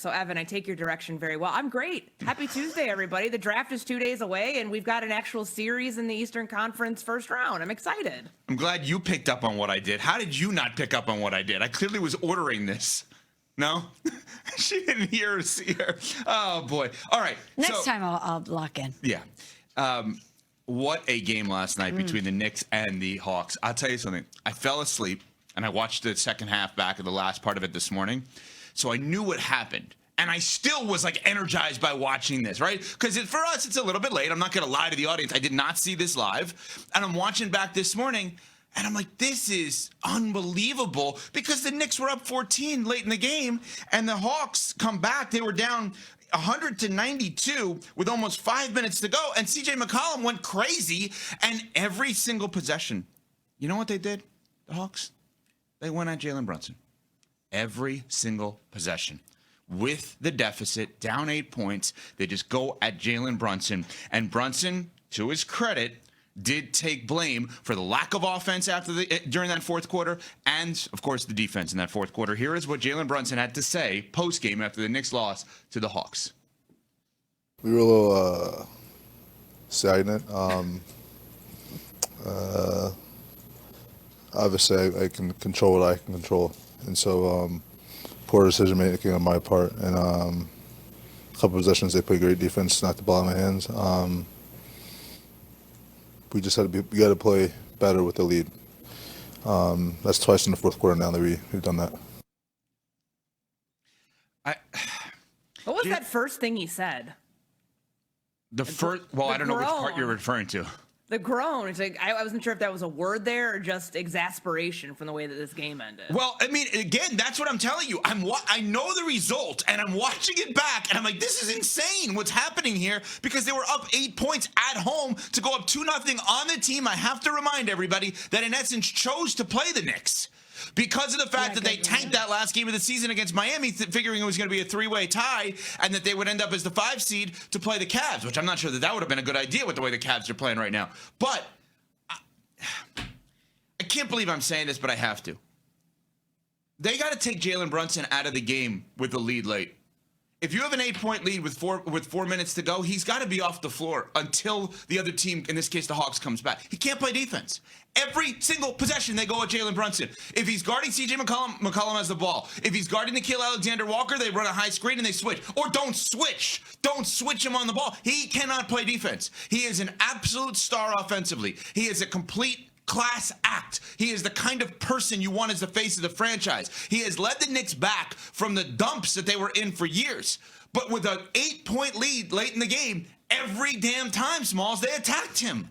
So, Evan, I take your direction very well. I'm great. Happy Tuesday, everybody. The draft is 2 days away, and we've got an actual series in the Eastern Conference first round. I'm excited. I'm glad you picked up on what I did. How did you not pick up on what I did? I clearly was ordering this. No? She didn't hear or see her. Oh, boy. All right. Next time I'll lock in. Yeah. What a game last night between the Knicks and the Hawks. I'll tell you something. I fell asleep, and I watched the second half back of the last part of it this morning. So I knew what happened. And I still was like energized by watching this, right? Because for us, it's a little bit late. I'm not going to lie to the audience. I did not see this live. And I'm watching back this morning. And I'm like, this is unbelievable because the Knicks were up 14 late in the game and the Hawks come back. They were down 100-92 with almost 5 minutes to go. And CJ McCollum went crazy. And every single possession, you know what they did, the Hawks? They went at Jaylen Brunson. Every single possession. With the deficit, down 8 points, they just go at Jaylen Brunson. And Brunson, to his credit, did take blame for the lack of offense during that fourth quarter and, of course, the defense in that fourth quarter. Here is what Jaylen Brunson had to say post-game after the Knicks loss to the Hawks. We were a little stagnant. Obviously, I can control what I can control. And so poor decision-making on my part. And a couple possessions, they played great defense, knocked the ball in my hands. We just we got to play better with the lead. That's twice in the fourth quarter now that we've done that. What was that first thing he said? I don't know which part you're referring to. The groan. It's like I wasn't sure if that was a word there or just exasperation from the way that this game ended. Well, I mean, again, that's what I'm telling you. I know the result, and I'm watching it back, and I'm like, this is insane what's happening here because they were up 8 points at home to go up 2-0 on the team. I have to remind everybody that in essence chose to play the Knicks. Because of the fact that they tanked that last game of the season against Miami, figuring it was going to be a three-way tie and that they would end up as the 5 seed to play the Cavs, which I'm not sure that would have been a good idea with the way the Cavs are playing right now. But I can't believe I'm saying this, but I have to. They got to take Jaylen Brunson out of the game with the lead late. If you have an 8-point lead with 4 minutes to go, he's got to be off the floor until the other team, in this case the Hawks, comes back. He can't play defense. Every single possession, they go at Jaylen Brunson. If he's guarding CJ McCollum has the ball. If he's guarding Nickeil Alexander-Walker, they run a high screen and they switch. Or don't switch. Don't switch him on the ball. He cannot play defense. He is an absolute star offensively. He is a complete class act. He is the kind of person you want as the face of the franchise. He has led the Knicks back from the dumps that they were in for years. But with an 8-point lead late in the game, every damn time, Smalls, they attacked him.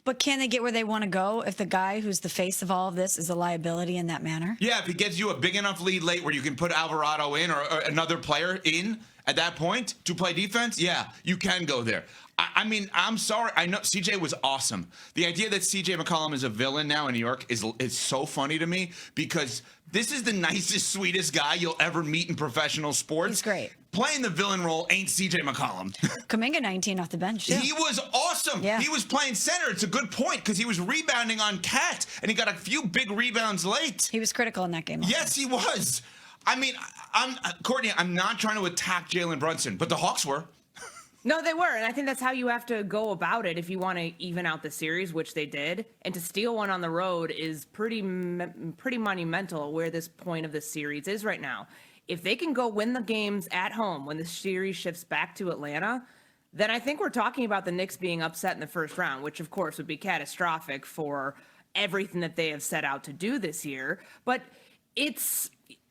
But can they get where they want to go if the guy who's the face of all of this is a liability in that manner? Yeah, if he gets you a big enough lead late where you can put Alvarado in or another player in at that point to play defense, yeah, you can go there. I mean, I'm sorry. I know CJ was awesome. The idea that CJ McCollum is a villain now in New York is so funny to me because this is the nicest, sweetest guy you'll ever meet in professional sports. He's great. Playing the villain role ain't CJ McCollum. Kuminga 19 off the bench, too. He was awesome. Yeah. He was playing center. It's a good point because he was rebounding on Cat, and he got a few big rebounds late. He was critical in that game. Also. Yes, he was. I mean, Courtney, I'm not trying to attack Jaylen Brunson, but the Hawks were. No, they were, and I think that's how you have to go about it if you want to even out the series, which they did. And to steal one on the road is pretty monumental where this point of the series is right now. If they can go win the games at home when the series shifts back to Atlanta, then I think we're talking about the Knicks being upset in the first round, which of course would be catastrophic for everything that they have set out to do this year. But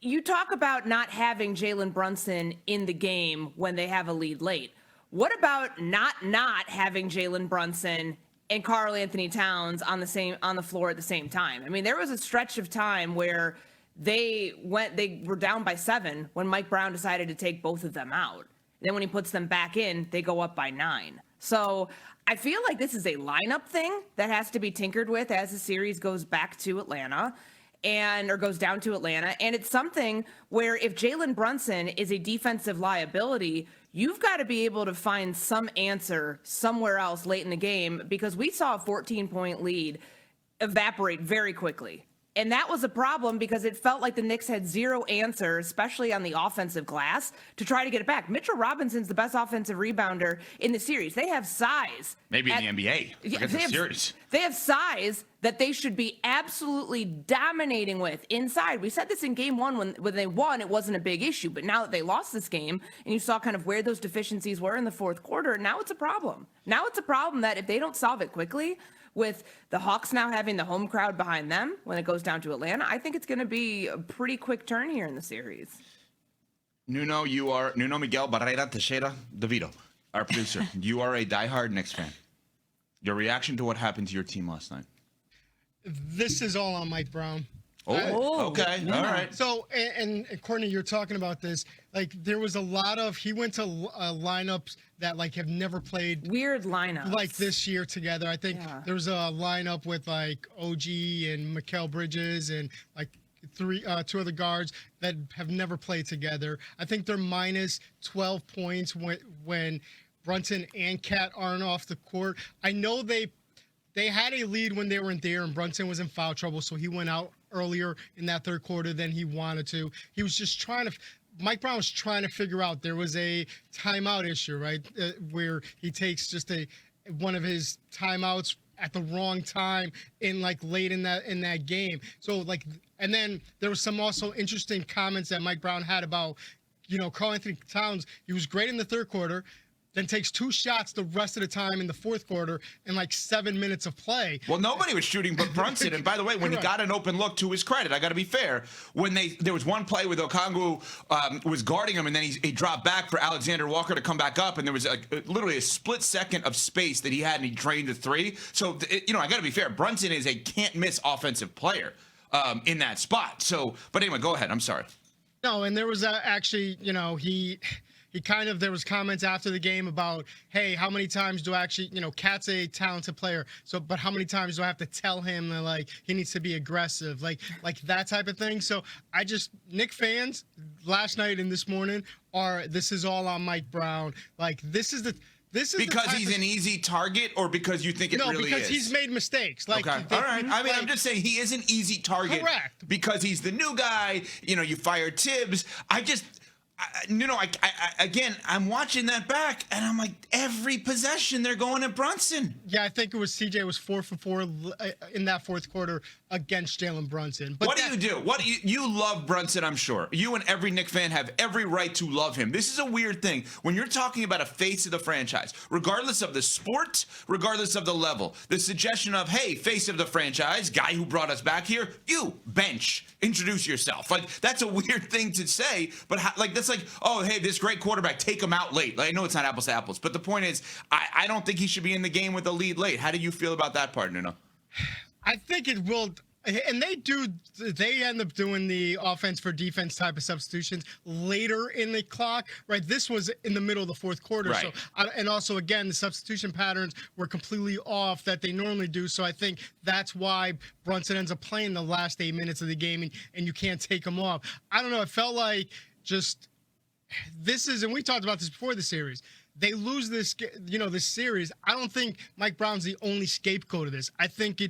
you talk about not having Jaylen Brunson in the game when they have a lead late. What about not having Jaylen Brunson and Karl Anthony Towns on the floor at the same time? I mean, there was a stretch of time where they were down by 7 when Mike Brown decided to take both of them out. Then when he puts them back in, they go up by 9. So I feel like this is a lineup thing that has to be tinkered with as the series goes back to Atlanta or goes down to Atlanta. And it's something where if Jaylen Brunson is a defensive liability, you've got to be able to find some answer somewhere else late in the game because we saw a 14-point lead evaporate very quickly. And that was a problem because it felt like the Knicks had zero answer, especially on the offensive glass, to try to get it back. Mitchell Robinson's the best offensive rebounder in the series. They have size. Maybe in the NBA. Forget the series. They have size that they should be absolutely dominating with inside. We said this in game one when they won, it wasn't a big issue. But now that they lost this game and you saw kind of where those deficiencies were in the fourth quarter, now it's a problem. Now it's a problem that if they don't solve it quickly, with the Hawks now having the home crowd behind them when it goes down to Atlanta, I think it's going to be a pretty quick turn here in the series. Nuno Miguel Barrera Teixeira DeVito, our producer. You are a diehard Knicks fan. Your reaction to what happened to your team last night? This is all on Mike Brown. Oh, okay. Yeah. All right. So, and Courtney, you're talking about this. Like, there was a lot of, he went to lineups that, like, have never played Weird lineup. like this year together. I think there was a lineup with, like, OG and Mikal Bridges and, like, two other guards that have never played together. I think they're minus 12 points when Brunson and Cat aren't off the court. I know they had a lead when they weren't there, and Brunson was in foul trouble, so he went out earlier in that third quarter than he wanted to. He was just Mike Brown was trying to figure out, there was a timeout issue, right, where he takes just one of his timeouts at the wrong time late in that game. So, like, and then there was some also interesting comments that Mike Brown had about, Karl Anthony Towns. He was great in the third quarter, then takes 2 shots the rest of the time in the fourth quarter in like 7 minutes of play. Well, nobody was shooting but Brunson. And by the way, when he got an open look, to his credit, I got to be fair, there was one play where Okongwu was guarding him, and then he dropped back for Alexander Walker to come back up, and there was literally a split second of space that he had, and he drained the three. So, I got to be fair. Brunson is a can't-miss offensive player in that spot. So, but anyway, go ahead. I'm sorry. No, and there was actually, there was comments after the game about, hey, how many times do I actually, Cat's a talented player, but how many times do I have to tell him that, like, he needs to be aggressive, like that type of thing. So Knick fans last night and this morning this is all on Mike Brown. Like, this is because he's an easy target, or because you think it really is? No, because he's made mistakes. Like, okay, all right. I mean, I'm just saying he is an easy target. Correct. Because he's the new guy. You fired Tibbs. Again, I'm watching that back, and I'm like, every possession they're going at Brunson. Yeah, I think it was CJ was 4 for 4 in that fourth quarter against Jaylen Brunson. But what do you do? You love Brunson, I'm sure. You and every Knick fan have every right to love him. This is a weird thing. When you're talking about a face of the franchise, regardless of the sport, regardless of the level, the suggestion of, hey, face of the franchise, guy who brought us back here, you, bench, introduce yourself. Like, that's a weird thing to say, but that's like, oh, hey, this great quarterback, take him out late. Like, I know it's not apples to apples, but the point is, I don't think he should be in the game with the lead late. How do you feel about that part, Nuno? I think it will, and they end up doing the offense for defense type of substitutions later in the clock, right? This was in the middle of the fourth quarter. Right. So, and also, again, the substitution patterns were completely off that they normally do. So I think that's why Brunson ends up playing the last 8 minutes of the game, and you can't take him off. I don't know. It felt like and we talked about this before the series. They lose this series. I don't think Mike Brown's the only scapegoat of this. I think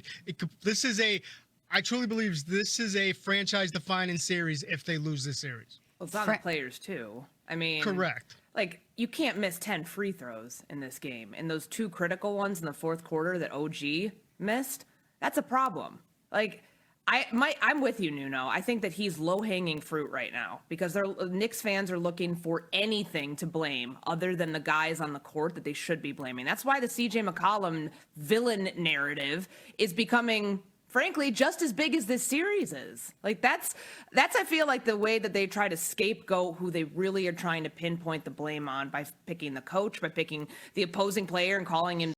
I truly believe this is a franchise-defining series if they lose this series. Well, it's on the players, too. I mean, correct. Like, you can't miss 10 free throws in this game. And those 2 critical ones in the fourth quarter that OG missed, that's a problem. Like, I'm with you, Nuno. I think that he's low-hanging fruit right now because Knicks fans are looking for anything to blame other than the guys on the court that they should be blaming. That's why the CJ McCollum villain narrative is becoming, frankly, just as big as this series is. Like, that's I feel like the way that they try to scapegoat who they really are trying to pinpoint the blame on by picking the coach, by picking the opposing player and calling him